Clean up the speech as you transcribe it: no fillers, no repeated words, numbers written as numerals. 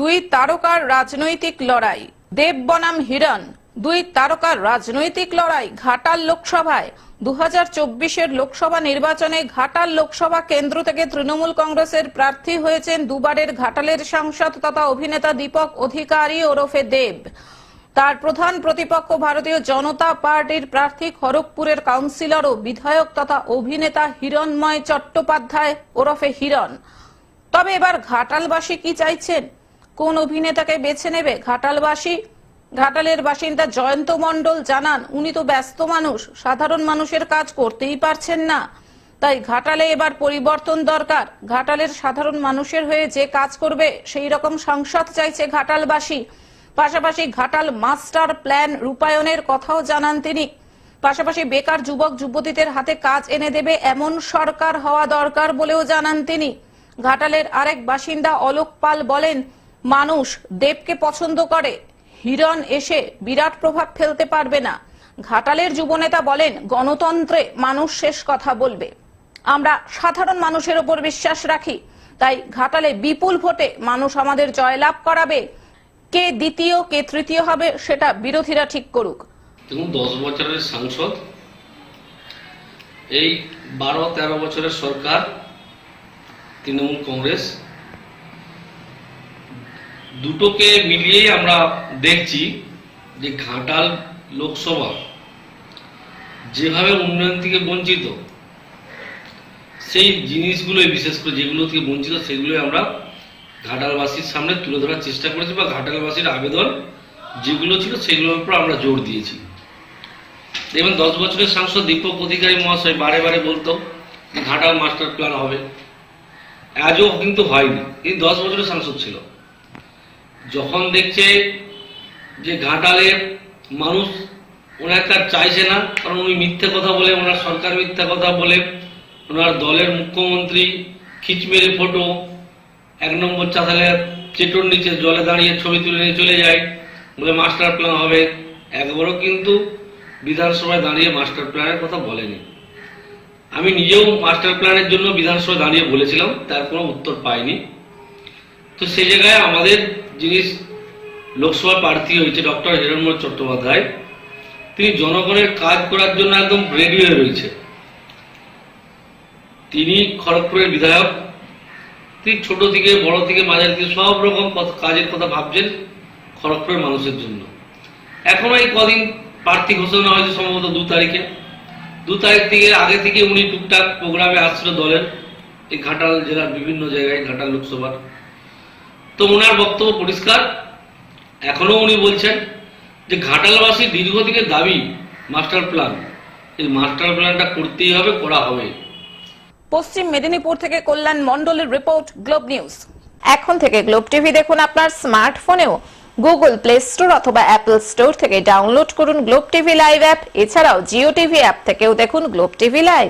দুই তারকার রাজনৈতিক লড়াই, দেব বনাম হিরণ। দুই তারকার রাজনৈতিক লড়াই ঘাটাল লোকসভায়। 2024-এর লোকসভা নির্বাচনে ঘাটাল লোকসভা কেন্দ্র থেকে তৃণমূল কংগ্রেসের প্রার্থী হয়েছেন দুবারের ঘাটালের সাংসদ তথা অভিনেতা দীপক অধিকারী ওরফে দেব। তার প্রধান প্রতিপক্ষ ভারতীয় জনতা পার্টির প্রার্থী খড়গপুরের কাউন্সিলর ও বিধায়ক তথা অভিনেতা হিরণময় চট্টোপাধ্যায় ওরফে হিরণ। তবে এবার ঘাটালবাসী কি চাইছেন? কোন অভিনেতাকে বেছে নেবে ঘাটালবাসী? ঘাটালের বাসিন্দা জয়ন্ত মণ্ডল জানান, উনি তো ব্যস্ত মানুষ, সাধারণ মানুষের কাজ করতেই পারছেন না। তাই ঘাটালে এবার পরিবর্তন দরকার। ঘাটালের সাধারণ মানুষের হয়ে যে কাজ করবে সেই রকম সাংসদ চাইছে ঘাটালবাসী। পাশাপাশি ঘাটাল মাস্টার প্ল্যান রূপায়ণের কথাও জানান তিনি। পাশাপাশি বেকার যুবক যুবতীদের হাতে কাজ এনে দেবে এমন সরকার হওয়া দরকার বলেও জানান তিনি। ঘাটালের আরেক বাসিন্দা অলোক পাল বলেন, মানুষ দেবকে পছন্দ করে, হিরণ এসে বিরাট প্রভাব ফেলতে পারবে না। ঘাটালের যুবনেতা বলেন, গণতন্ত্রে মানুষ শেষ কথা বলবে। আমরা সাধারণ মানুষের উপর বিশ্বাস রাখি, তাই ঘাটালে বিপুল ভোটে মানুষ আমাদের জয়লাভ করাবে। কে দ্বিতীয় কে তৃতীয় হবে সেটা বিরোধীরা ঠিক করুক। দেখুন, 10 বছরের সাংসদ, এই 12-13 বছরের সরকার তৃণমূল কংগ্রেস, দুটোকে মিলিয়েই আমরা দেখছি যে ঘাটাল লোকসভা যেভাবে উন্নয়ন থেকে বঞ্চিত, সেই জিনিসগুলোই বিশেষ করে যেগুলো থেকে বঞ্চিত সেগুলোই আমরা ঘাটালবাসীর সামনে তুলে ধরার চেষ্টা করেছি, বা ঘাটালবাসীর আবেদন যেগুলো ছিল সেগুলোর উপর আমরা জোর দিয়েছি। এবং 10 বছরের সাংসদ দীপক অধিকারী মহাশয় বারে বারে বলতো ঘাটাল মাস্টার প্ল্যান হবে, আজও কিন্তু হয়নি। এই 10 বছরের সাংসদ ছিল, যখন দেখছে যে ঘাটালের মানুষ ওনার কাজ চাইছে না, কারণ উনি মিথ্যে কথা বলে, ওনার সরকার মিথ্যা কথা বলে, ওনার দলের মুখ্যমন্ত্রী খিচমেরে ফটো 1 নম্বর চাতালের চেটোর নিচে জলে দাঁড়িয়ে ছবি তুলে নিয়ে চলে যায়, বলে মাস্টার প্ল্যান হবে। একবারও কিন্তু বিধানসভায় দাঁড়িয়ে মাস্টার প্ল্যানের কথা বলেনি। আমি নিজেও মাস্টার প্ল্যানের জন্য বিধানসভায় দাঁড়িয়ে বলেছিলাম, তার কোনো উত্তর পাইনি। তো সেই জায়গায় আমাদের যিনি লোকসভা প্রার্থী হয়েছে ডক্টর হিরণময় চট্টোপাধ্যায়, তিনি জনগণের কাজ করার জন্য একদম রেডি হয়ে রয়েছে। তিনি খড়গপুরের বিধায়ক, তিনি ছোট থেকে বড় থেকে মাঝারি থেকে সব রকম কাজের কথা ভাবছেন খড়গপুরের মানুষের জন্য। এখনো এই কদিন প্রার্থী ঘোষণা হয়েছে, সম্ভবত 2 তারিখে। 2 তারিখ থেকে আগে থেকে উনি টুকটাক প্রোগ্রামে আসছিল দলের, এই ঘাটাল জেলার বিভিন্ন জায়গায়, ঘাটাল লোকসভার। তো ওনার বক্তব্য পরিষ্কার, এখনো উনি বলছেন যে ঘাটালবাসীর দীর্ঘদিনের দাবি মাস্টার প্ল্যান, এই মাস্টার প্ল্যানটা করতেই হবে, করা হবে। পশ্চিম মেদিনীপুর থেকে কল্যাণ মণ্ডলের রিপোর্ট, গ্লোব নিউজ। এখন থেকে গ্লোব টিভি দেখুন আপনার স্মার্টফোনেও। গুগল প্লে স্টোর অথবা অ্যাপল স্টোর থেকে ডাউনলোড করুন গ্লোব টিভি লাইভ অ্যাপ। এছাড়াও জিও টিভি অ্যাপ থেকেও দেখুন গ্লোব টিভি লাইভ।